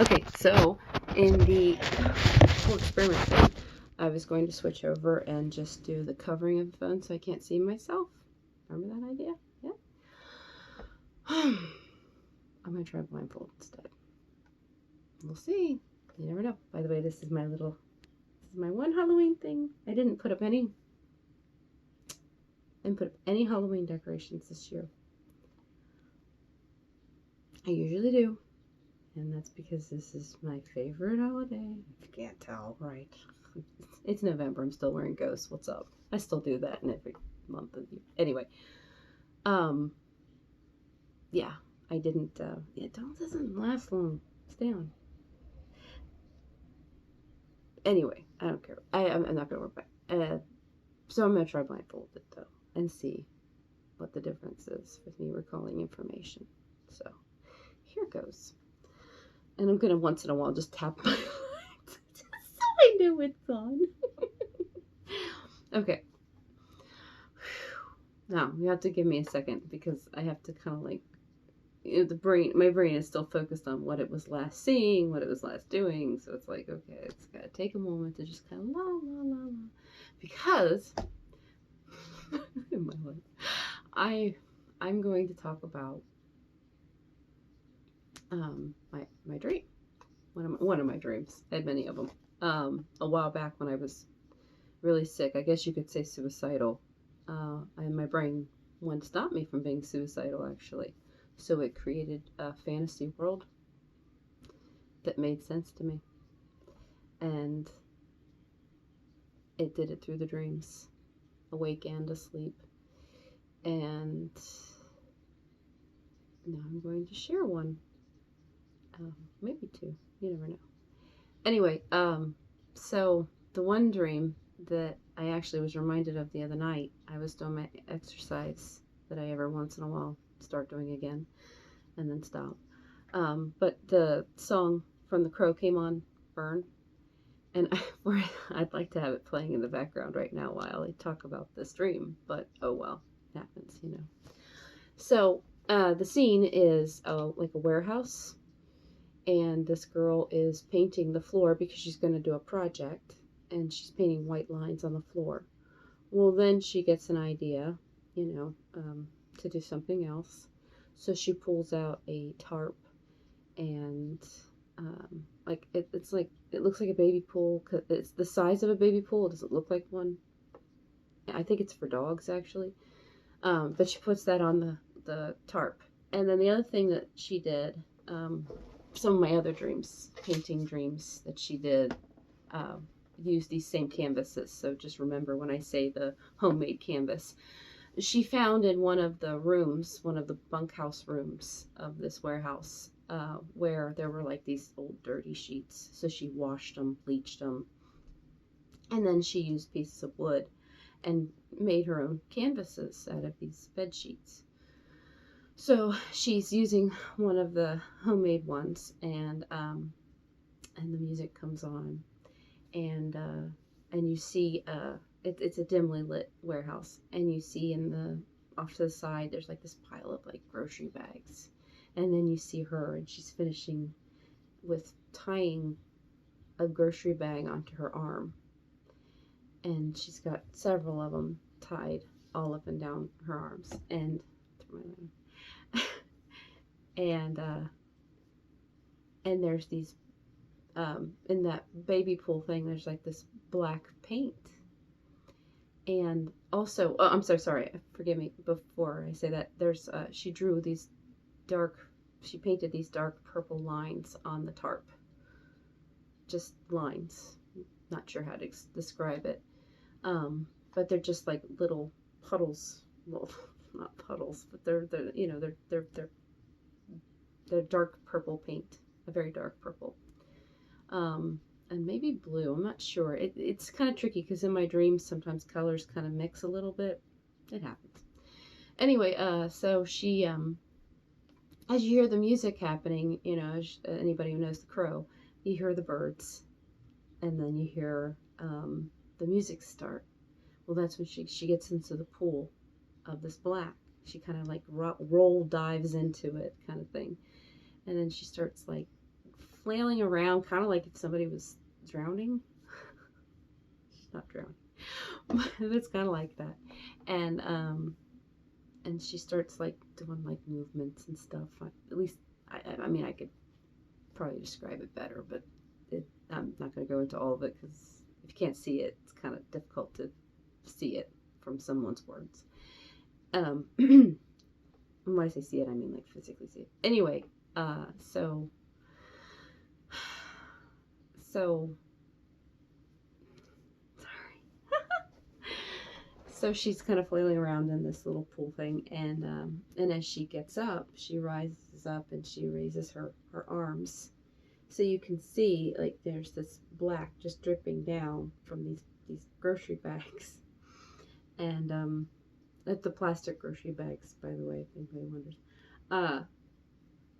Okay, so in the whole experiment thing, I was going to switch over and just do the covering of the phone so I can't see myself. Remember that idea? Yeah. I'm going to try blindfold instead. We'll see. You never know. By the way, this is my one Halloween thing. I didn't put up any Halloween decorations this year. I usually do. And that's because this is my favorite holiday. If you can't tell, right? It's November. I'm still wearing ghosts. What's up? I still do that in every month of the year. Anyway, yeah, I didn't. It doesn't last long. Stay on. Anyway, I don't care. I'm not gonna work back. So I'm gonna try blindfolded though and see what the difference is with me recalling information. So here goes. And I'm gonna once in a while just tap my lights just so I know it's on. Okay. Now you have to give me a second because I have to kind of like, my brain is still focused on what it was last seeing, what it was last doing. So it's like, okay, it's gotta take a moment to just kind of la la la la, because in my life, I'm going to talk about my dream, one of my dreams. I had many of them. A while back when I was really sick, I guess you could say suicidal, and my brain wouldn't stop me from being suicidal actually. So it created a fantasy world that made sense to me, and it did it through the dreams, awake and asleep. And now I'm going to share one, maybe two. You never know. Anyway, so the one dream that I actually was reminded of the other night, I was doing my exercise that I every once in a while start doing again and then stop. But the song from The Crow came on, Burn, and I'd like to have it playing in the background right now while I talk about this dream, but oh well, it happens, you know. So the scene is like a warehouse, and this girl is painting the floor because she's going to do a project, and she's painting white lines on the floor. Well, then she gets an idea, to do something else. So she pulls out a tarp, and it's like, it looks like a baby pool. It's the size of a baby pool. It doesn't look like one. I think it's for dogs actually. But she puts that on the tarp. And then the other thing that she did, some of my other dreams, painting dreams that she did, uh, use these same canvases. So just remember when I say the homemade canvas. She found in one of the rooms, one of the bunkhouse rooms of this warehouse, where there were like these old dirty sheets. So she washed them, bleached them, and then she used pieces of wood and made her own canvases out of these bed sheets. So she's using one of the homemade ones, and the music comes on, and you see, it's a dimly lit warehouse, and you see off to the side there's like this pile of like grocery bags, and then you see her, and she's finishing with tying a grocery bag onto her arm, and she's got several of them tied all up and down her arms, and and there's these, in that baby pool thing, there's like this black paint. And also, oh, I'm so sorry, forgive me, before I say that, there's, she painted these dark purple lines on the tarp. Just lines. Not sure how to describe it. But they're just like little puddles. Well, not puddles, but they're dark purple paint, a very dark purple, and maybe blue. I'm not sure. It's kind of tricky because in my dreams sometimes colors kind of mix a little bit. It happens. Anyway, so she, as you hear the music happening, anybody who knows The Crow, you hear the birds, and then you hear the music start. Well, that's when she gets into the pool of this black. She kind of like roll dives into it, kind of thing. And then she starts like flailing around, kind of like if somebody was drowning. She's not drowning, but it's kind of like that. And she starts like doing like movements and stuff. At least I mean, I could probably describe it better, but I'm not going to go into all of it because if you can't see it, it's kind of difficult to see it from someone's words. When I say see it, I mean like physically see it. Anyway, so sorry. So she's kind of flailing around in this little pool thing, and as she gets up, she rises up and she raises her arms, so you can see like there's this black just dripping down from these grocery bags, and the plastic grocery bags, by the way, if anybody wonders.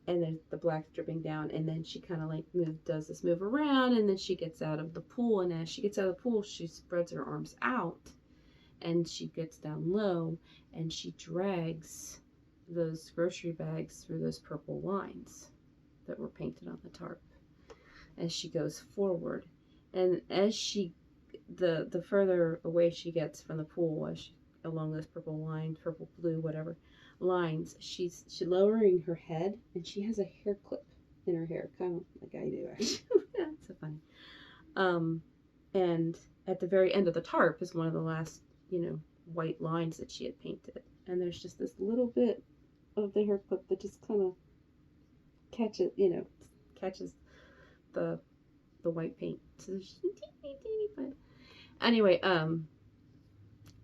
And there's the black dripping down, and then she kind of like does this move around, and then she gets out of the pool, and as she gets out of the pool, she spreads her arms out, and she gets down low, and she drags those grocery bags through those purple lines that were painted on the tarp as she goes forward. And as she, the further away she gets from the pool, as she, along those purple lines, purple, blue, whatever lines, she's lowering her head, and she has a hair clip in her hair, kind of like I do actually. That's so funny. And at the very end of the tarp is one of the last, white lines that she had painted, and there's just this little bit of the hair clip that just kind of catches the white paint. So there's just teeny, but anyway,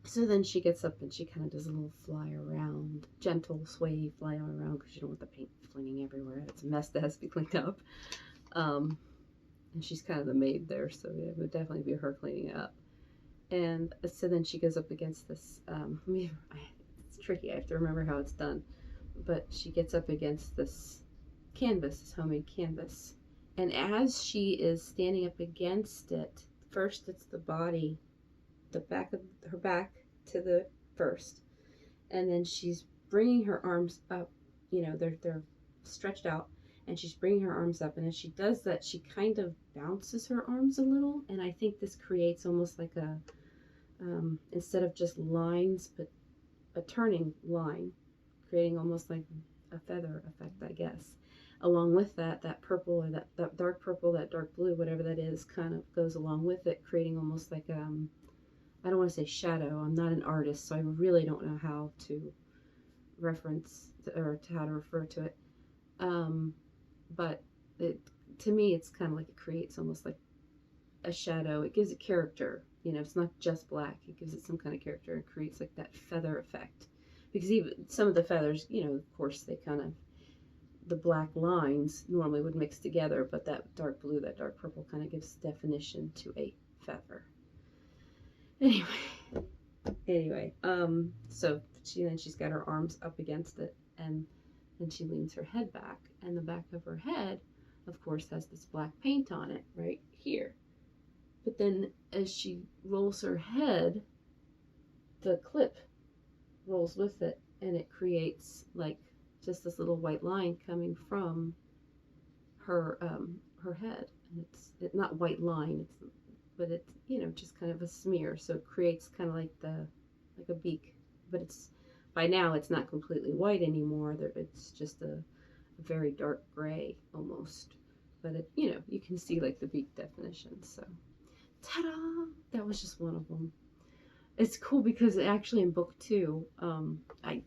so then she gets up and she kind of does a little fly around, gentle sway fly around, because you don't want the paint flinging everywhere. It's a mess that has to be cleaned up. And she's kind of the maid there, so it would definitely be her cleaning it up. And so then she goes up against this, it's tricky, I have to remember how it's done, but she gets up against this canvas, this homemade canvas. And as she is standing up against it, first it's the body, the back of her back to the first, and then she's bringing her arms up, they're stretched out, and she's bringing her arms up, and as she does that, she kind of bounces her arms a little, and I think this creates almost like a, instead of just lines, but a turning line, creating almost like a feather effect, I guess. Along with that purple, or that dark purple, that dark blue, whatever that is, kind of goes along with it, creating almost like, I don't want to say shadow. I'm not an artist, so I really don't know how to reference or how to refer to it. But to me, it's kind of like it creates almost like a shadow. It gives it character. It's not just black. It gives it some kind of character. It creates like that feather effect. Because even some of the feathers, of course, they kind of, the black lines normally would mix together, but that dark blue, that dark purple kind of gives definition to a feather. Anyway, so she's got her arms up against it, and then she leans her head back, and the back of her head, of course, has this black paint on it right here. But then as she rolls her head, the clip rolls with it, and it creates like just this little white line coming from her head. And it's not white line, but it's just kind of a smear, so it creates kind of like a beak, but it's, by now it's not completely white anymore. It's just a very dark gray almost, but it, you can see like the beak definition. So ta-da, that was just one of them. It's cool because actually in book 2, I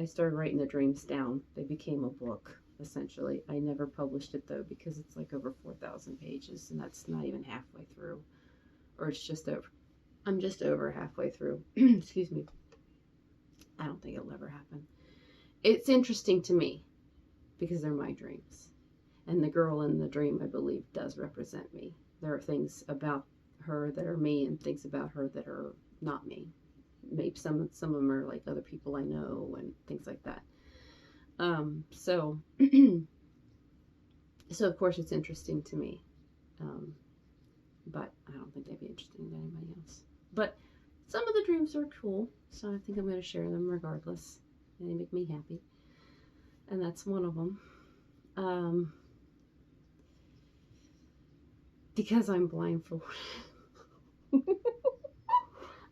started writing the dreams down. They became a book, essentially. I never published it though, because it's like over 4,000 pages, and that's not even halfway through, or it's just over. I'm just over halfway through. Excuse me. I don't think it'll ever happen. It's interesting to me because they're my dreams, and the girl in the dream, I believe, does represent me. There are things about her that are me, and things about her that are not me. Maybe some of them are like other people I know and things like that. So of course it's interesting to me, but I don't think they'd be interesting to anybody else. But some of the dreams are cool, so I think I'm going to share them regardless. And they make me happy, and that's one of them. because I'm blindfolded.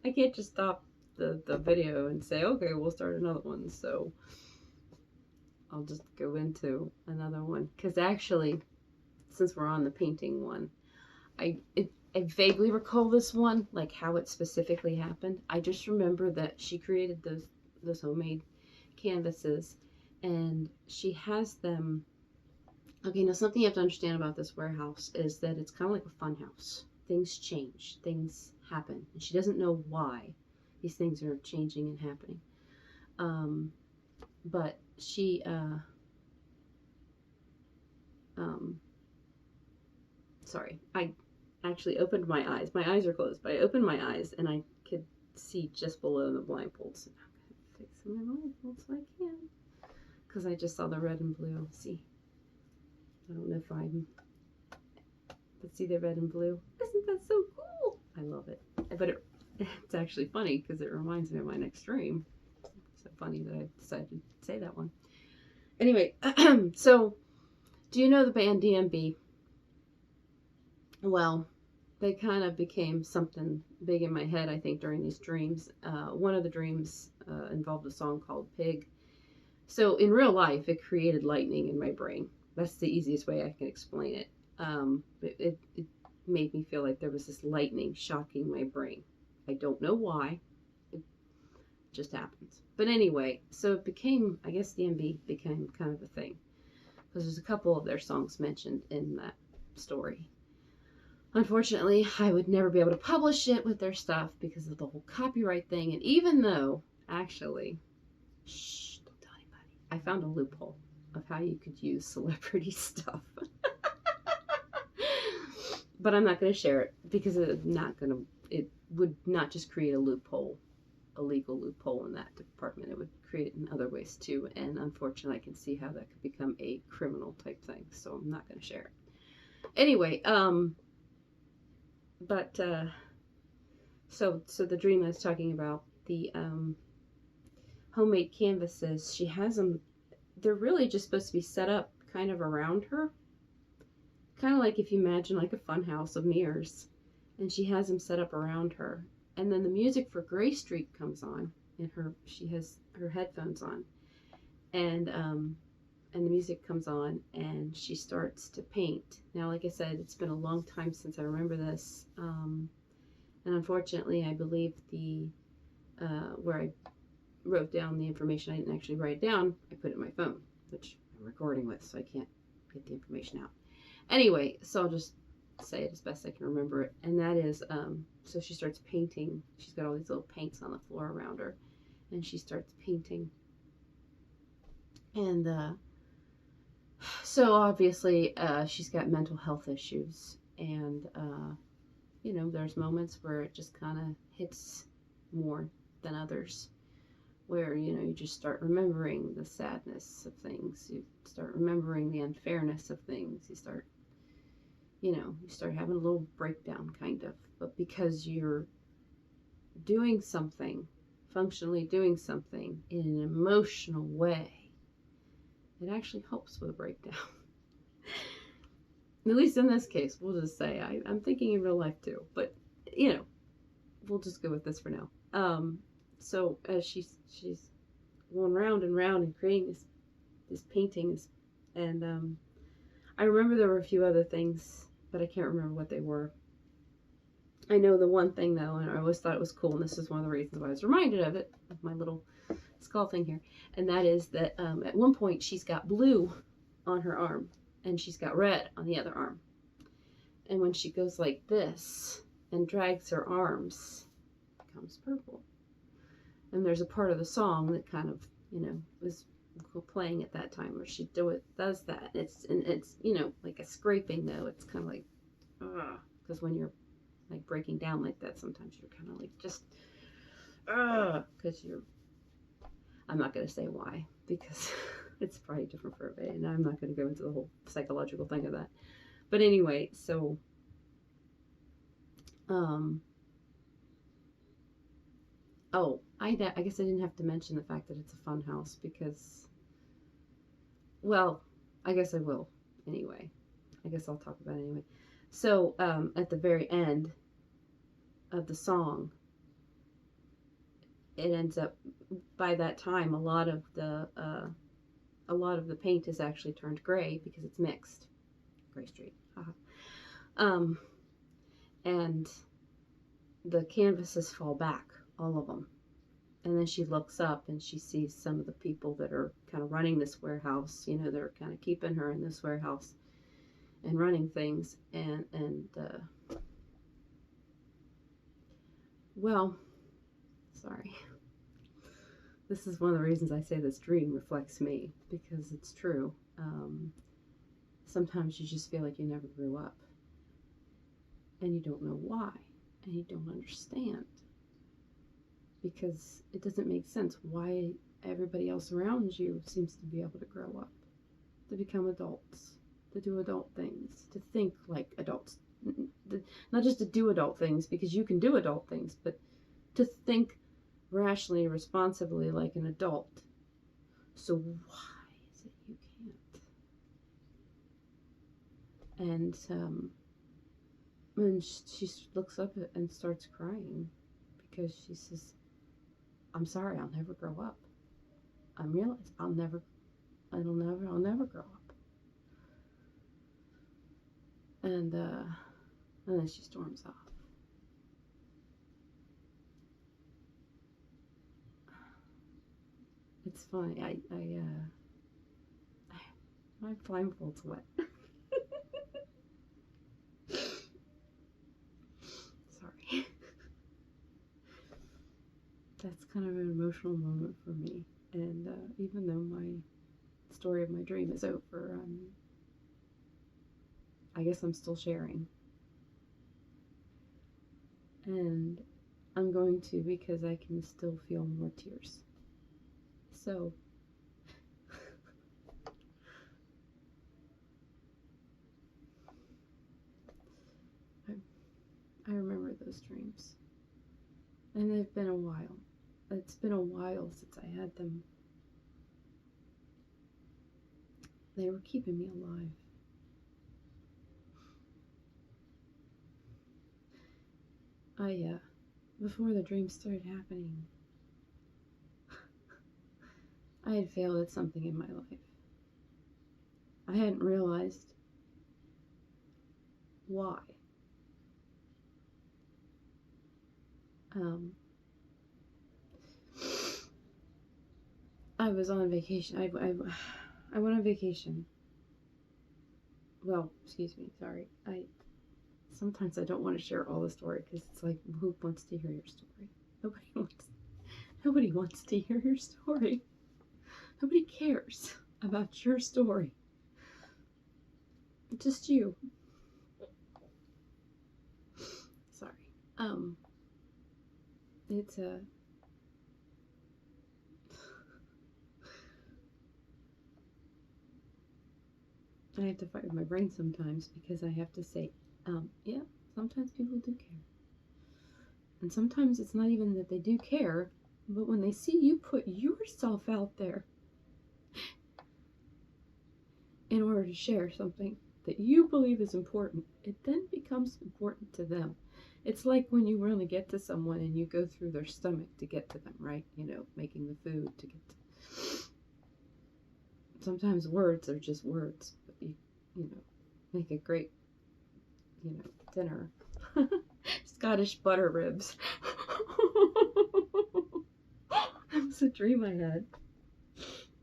I can't just stop the video and say, okay, we'll start another one. So I'll just go into another one. Because actually, since we're on the painting one, I vaguely recall this one, like how it specifically happened. I just remember that she created those homemade canvases, and she has them. Okay, now something you have to understand about this warehouse is that it's kind of like a fun house. Things change, things happen, and she doesn't know why these things are changing and happening. But she, sorry, I actually opened my eyes. My eyes are closed, but I opened my eyes and I could see just below the blindfolds. And I'm fixing my blindfolds so I can, because I just saw the red and blue. See, I don't know if I'm. But see the red and blue? Isn't that so cool? I love it. But it's actually funny because it reminds me of my next dream. It's so funny that I decided to say that one. Anyway, so do you know the band DMB? Well, they kind of became something big in my head, I think, during these dreams. One of the dreams involved a song called Pig. So in real life, it created lightning in my brain. That's the easiest way I can explain it. It made me feel like there was this lightning shocking my brain. I don't know why. It just happens. But anyway, so it became, I guess DMB became kind of a thing. Because there's a couple of their songs mentioned in that story. Unfortunately, I would never be able to publish it with their stuff because of the whole copyright thing. And even though, actually, shh, don't tell anybody, I found a loophole of how you could use celebrity stuff. But I'm not going to share it because it would not just create a loophole, a legal loophole in that department. It would create it in other ways too. And unfortunately, I can see how that could become a criminal type thing. So I'm not going to share it. Anyway, so the dream I was talking about, the homemade canvases, she has them. They're really just supposed to be set up kind of around her. Kind of like if you imagine like a fun house of mirrors, and she has them set up around her. And then the music for Gray Street comes on, and she has her headphones on, and the music comes on, and she starts to paint. Now, like I said, it's been a long time since I remember this, and unfortunately, I believe where I wrote down the information, I didn't actually write it down. I put it in my phone, which I'm recording with, so I can't get the information out. Anyway, so I'll just say it as best I can remember it. And that is, so she starts painting. She's got all these little paints on the floor around her. And she starts painting. And so obviously she's got mental health issues. And, there's moments where it just kind of hits more than others. Where, you just start remembering the sadness of things. You start remembering the unfairness of things. You start having a little breakdown, kind of. But because you're functionally doing something in an emotional way, it actually helps with a breakdown. At least in this case, we'll just say, I'm thinking in real life too. But, we'll just go with this for now. So as she's going round and round and creating these paintings, and I remember there were a few other things, but I can't remember what they were. I know the one thing though, and I always thought it was cool, and this is one of the reasons why I was reminded of it, with my little skull thing here, and that is that at one point she's got blue on her arm, and she's got red on the other arm. And when she goes like this and drags her arms, it becomes purple. And there's a part of the song that kind of, was playing at that time where she does that. It's like a scraping though. It's kind of like, because when you're like breaking down like that, sometimes you're kind of like just, because I'm not going to say why, because it's probably different for everybody, and I'm not going to go into the whole psychological thing of that. But anyway, so, I guess I didn't have to mention the fact that it's a fun house because, well, I guess I will anyway. I guess I'll talk about it anyway. So at the very end of the song, it ends up, by that time, a lot of the paint is actually turned gray because it's mixed. Gray Street. Um, and the canvases fall back, all of them. And then she looks up and she sees some of the people that are kind of running this warehouse, you know, they're kind of keeping her in this warehouse and running things. Well, sorry. This is one of the reasons I say this dream reflects me, because it's true. Sometimes you just feel like you never grew up. And you don't know why. And you don't understand. Because it doesn't make sense why everybody else around you seems to be able to grow up, to become adults, to do adult things, to think like adults. Not just to do adult things, because you can do adult things, but to think rationally and responsibly like an adult. So why is it you can't? And she looks up and starts crying because she says, I'm sorry, I'll never grow up. I realize I'll never grow up. And then she storms off. It's funny. My blindfold's wet. Sorry. That's kind of an emotional moment for me. And even though my story of my dream is over, I guess I'm still sharing. And I'm going to, because I can still feel more tears. So, I remember those dreams. And they've been a while. It's been a while since I had them. They were keeping me alive. Before the dreams started happening, I had failed at something in my life. I hadn't realized why. I was on vacation. I went on vacation. Well, excuse me, sorry. Sometimes I don't want to share all the story because it's like, who wants to hear your story? Nobody wants to hear your story. Nobody cares about your story. Just you. Sorry. It's I have to fight with my brain sometimes because I have to say, yeah, sometimes people do care. And sometimes it's not even that they do care, but when they see you put yourself out there in order to share something that you believe is important, it then becomes important to them. It's like when you really get to someone and you go through their stomach to get to them, right? You know, making the food to get to. Sometimes words are just words, but you know, make a great, dinner. Scottish butter ribs. That was a dream I had.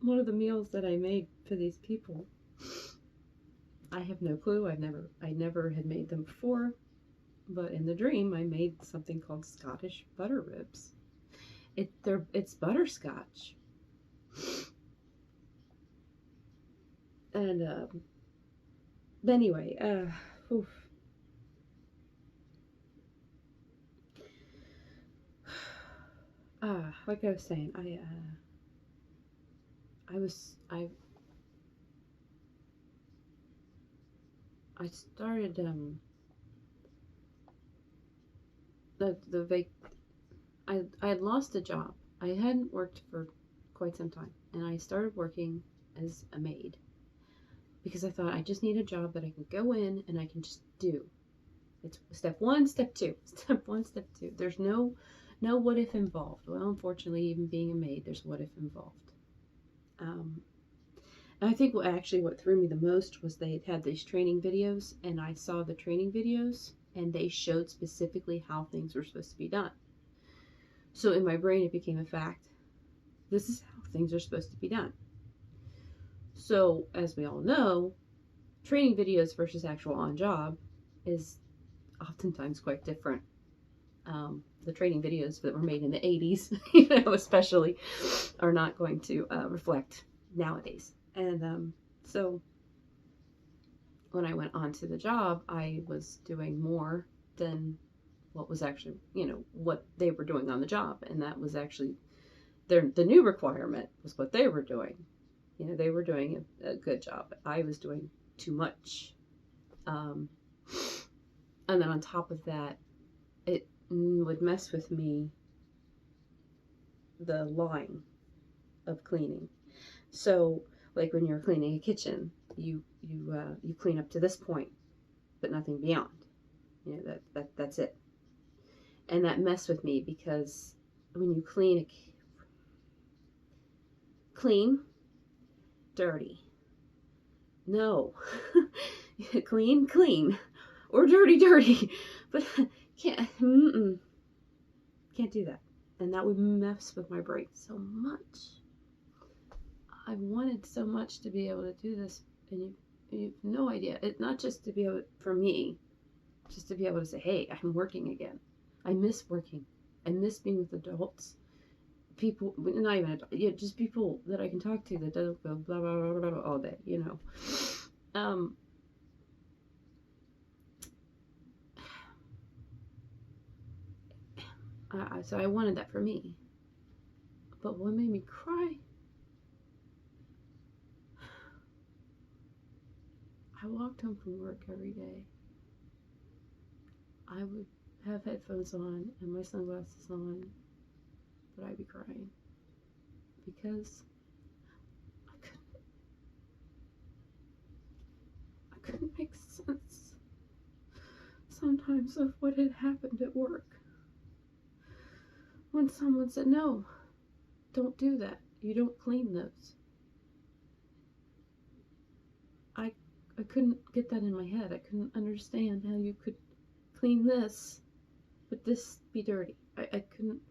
One of the meals that I made for these people. I have no clue. I never had made them before, but in the dream I made something called Scottish butter ribs. It's butterscotch. And anyway, oof. Like I was saying, I started I had lost a job. I hadn't worked for quite some time, and I started working as a maid because I thought I just need a job that I can go in and I can just do. It's step one, step two, step one, step two. There's no what if involved. Well, unfortunately, even being a maid, there's what if involved. Um, and I think what threw me the most was they had these training videos, and I saw the training videos, and they showed specifically how things were supposed to be done. So in my brain, it became a fact. This is how things are supposed to be done. So as we all know, training videos versus actual on job is oftentimes quite different. The training videos that were made in the 80s, especially, are not going to reflect nowadays. And so when I went on to the job, I was doing more than what was actually, what they were doing on the job. And that was actually the new requirement was what they were doing. They were doing a good job. I was doing too much. And then on top of that, it would mess with me, the line of cleaning. So like when you're cleaning a kitchen, you clean up to this point, but nothing beyond. That's it. And that messed with me because when you clean, dirty. No. Clean, or dirty. But can't do that. And that would mess with my brain so much. I wanted so much to be able to do this, and you have no idea. It's not just to be able, for me, just to be able to say, hey, I'm working again. I miss working. I miss being with adults. People, not even adults, just people that I can talk to that don't go blah, blah, blah, blah, blah all day, So I wanted that for me. But what made me cry? I walked home from work every day. I would have headphones on and my sunglasses on, but I'd be crying because I couldn't make sense sometimes of what had happened at work. When someone said, no, don't do that. You don't clean those. I couldn't get that in my head. I couldn't understand how you could clean this, but this be dirty. I couldn't.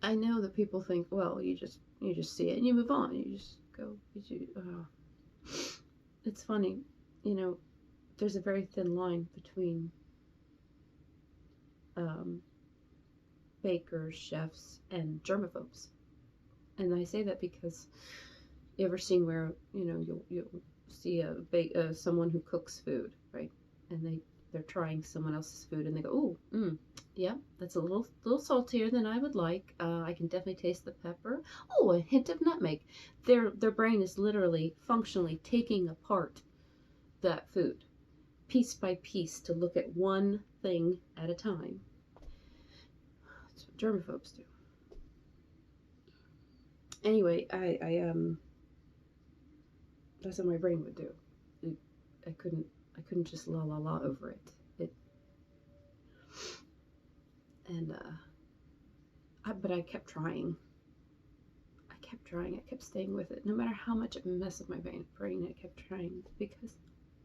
I know that people think, well, you just see it and you move on. You just go. It's funny, there's a very thin line between bakers, chefs, and germaphobes. And I say that because you ever seen where, you'll see someone who cooks food, right? And they're trying someone else's food and they go, oh, yeah, that's a little saltier than I would like. I can definitely taste the pepper. Oh, a hint of nutmeg. Their brain is literally functionally taking apart that food piece by piece to look at one thing at a time. That's what germaphobes do. Anyway, I that's what my brain would do. I couldn't just la la la over it. But I kept trying. I kept staying with it. No matter how much it messed with my brain, I kept trying because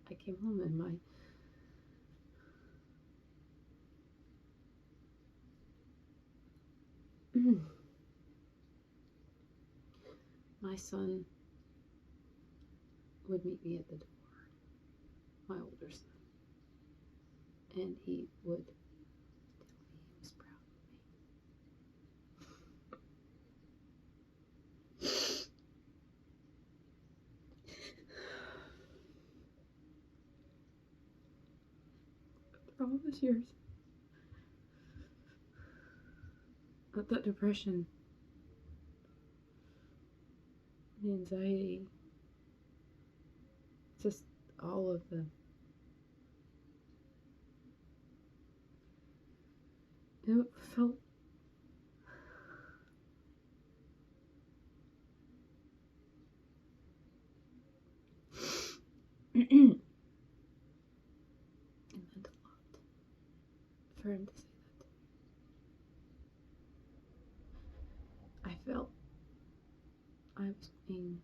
I came home and my son would meet me at the door, my older son, and he would tell me he was proud of me. After all those years, but that depression, the anxiety, just all of them. It felt him to say that. I felt I was being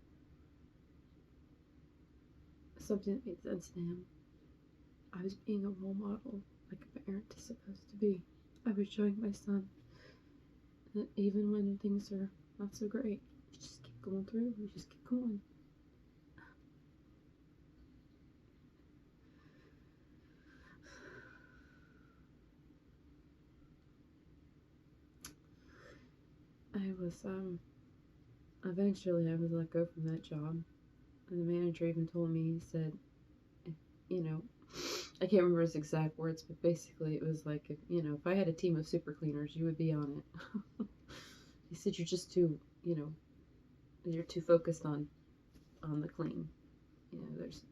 something that made sense to him. I was being a role model, like a parent is supposed to be. I was showing my son that even when things are not so great, you just keep going through, you just keep going. I was, eventually I was let go from that job. And the manager even told me, he said, you know, I can't remember his exact words, but basically it was like, if I had a team of super cleaners, you would be on it. He said, you're just too, you're too focused on the clean. There's,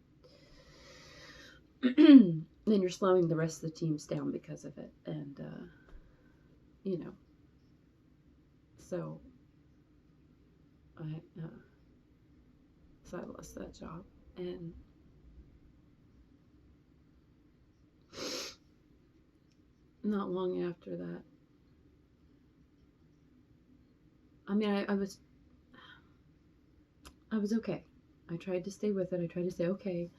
then you're slowing the rest of the teams down because of it. And, so I lost that job. And not long after that, I mean, I was okay. I tried to stay with it. I tried to say, okay,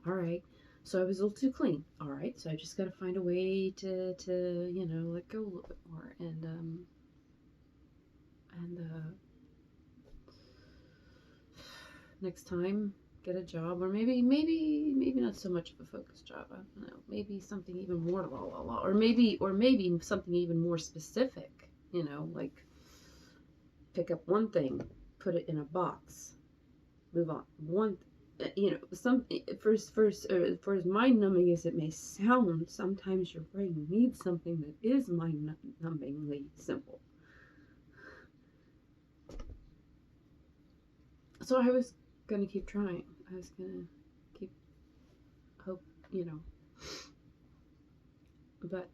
all right. So I was a little too clean. All right. So I just got to find a way to let go a little bit more. And next time, get a job, or maybe not so much of a focused job. I don't know. Maybe something even more or maybe something even more specific. Like pick up one thing, put it in a box, move on. For as mind numbing as it may sound, sometimes your brain needs something that is mind numbingly simple. So I was gonna keep trying. I was gonna keep hope, but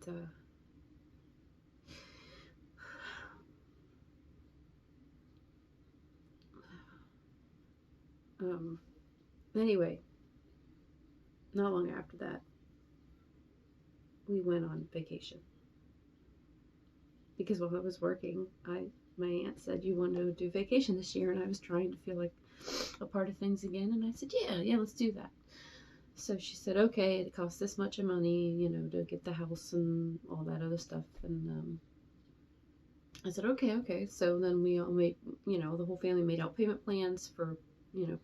anyway, not long after that, we went on vacation. Because while I was working, my aunt said, you want to do vacation this year? And I was trying to feel like a part of things again. And I said, yeah, let's do that. So she said, okay, it costs this much of money, to get the house and all that other stuff. And I said, okay. So then we all made, the whole family made out payment plans for,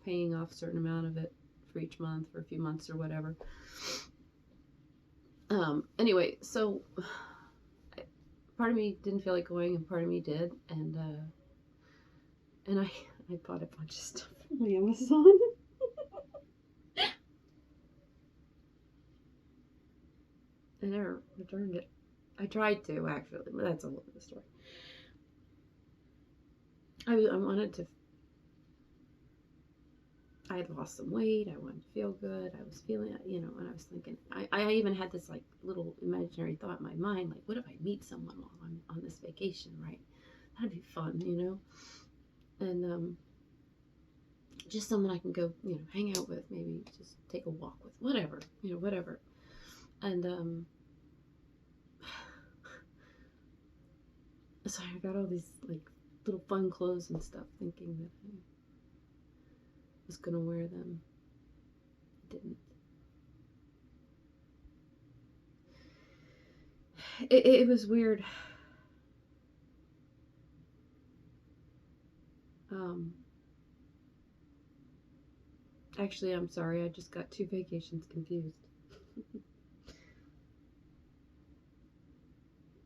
paying off a certain amount of it for each month, for a few months or whatever. Anyway, so part of me didn't feel like going and part of me did. And I bought a bunch of stuff from Amazon. I never returned it. I tried to, actually, but that's a whole other story. I wanted to. I had lost some weight. I wanted to feel good. I was feeling, and I was thinking. I even had this like little imaginary thought in my mind, like, what if I meet someone while I'm on this vacation, right? That'd be fun, and just someone I can go, hang out with, maybe just take a walk with, whatever, whatever. And so I got all these like little fun clothes and stuff, thinking that I was gonna wear them. I didn't. It was weird. Actually, I'm sorry, I just got two vacations confused.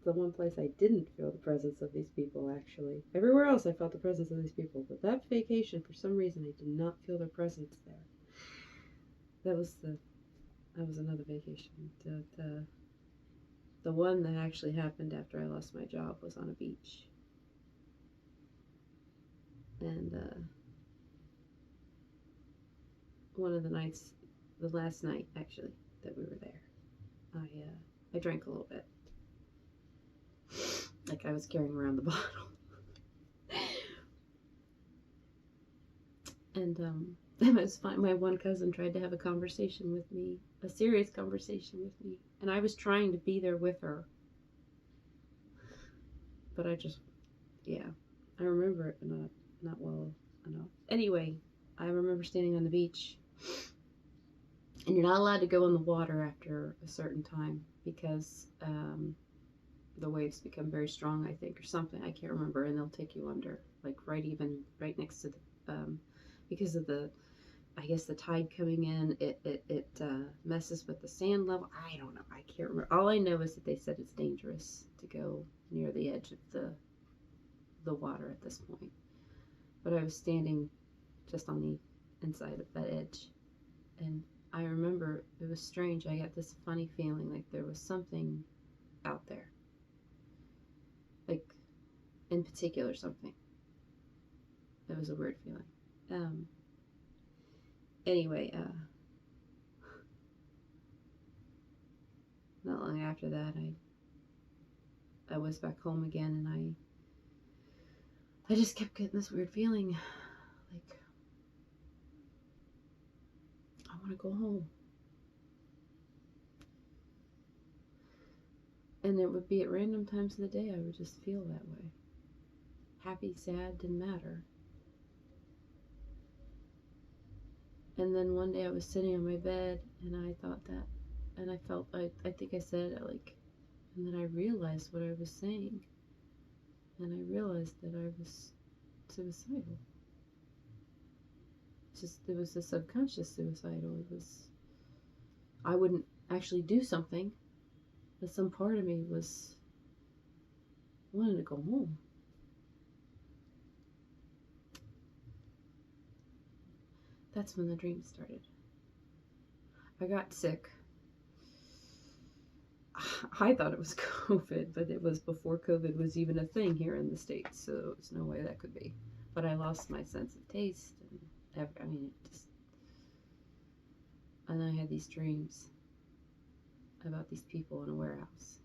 The one place I didn't feel the presence of these people, actually. Everywhere else I felt the presence of these people, but that vacation, for some reason, I did not feel their presence there. That was another vacation. The one that actually happened after I lost my job was on a beach. And one of the nights, the last night actually that we were there, I drank a little bit. Like I was carrying around the bottle. And it was fun. My one cousin tried to have a conversation with me, a serious conversation with me, and I was trying to be there with her. but yeah, I remember it, but not well enough. Anyway, I remember standing on the beach, and you're not allowed to go in the water after a certain time because the waves become very strong, I think, or something. I can't remember, and they'll take you under, like right next to the, because of the, I guess the tide coming in, it messes with the sand level. I don't know. I can't remember. All I know is that they said it's dangerous to go near the edge of the water at this point. But I was standing just on the inside of that edge, and I remember it was strange. I got this funny feeling like there was something out there, like in particular something. It was a weird feeling. Anyway, not long after that, I was back home again, and I just kept getting this weird feeling, like I want to go home. And it would be at random times of the day I would just feel that way. Happy, sad, didn't matter. And then one day I was sitting on my bed, and I thought that, and I felt, I think I said, like, and then I realized what I was saying, and I realized that I was suicidal. It was a subconscious suicidal. I wouldn't actually do something, but some part of me wanted to go home. That's when the dream started. I got sick. I thought it was COVID, but it was before COVID was even a thing here in the States, so there's no way that could be. But I lost my sense of taste, and and I had these dreams about these people in a warehouse.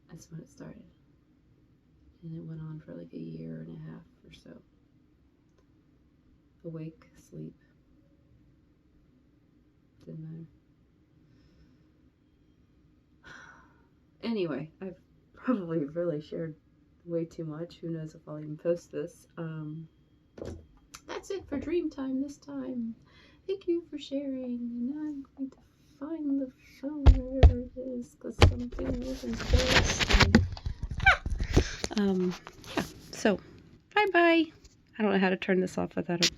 That's when it started. And it went on for like a year and a half or so. Awake, sleep. Didn't matter. Anyway, I've probably really shared way too much. Who knows if I'll even post this. That's it for dream time this time. Thank you for sharing. And I'm going to find the phone wherever it is because something was embarrassing. Yeah, so bye bye. I don't know how to turn this off without a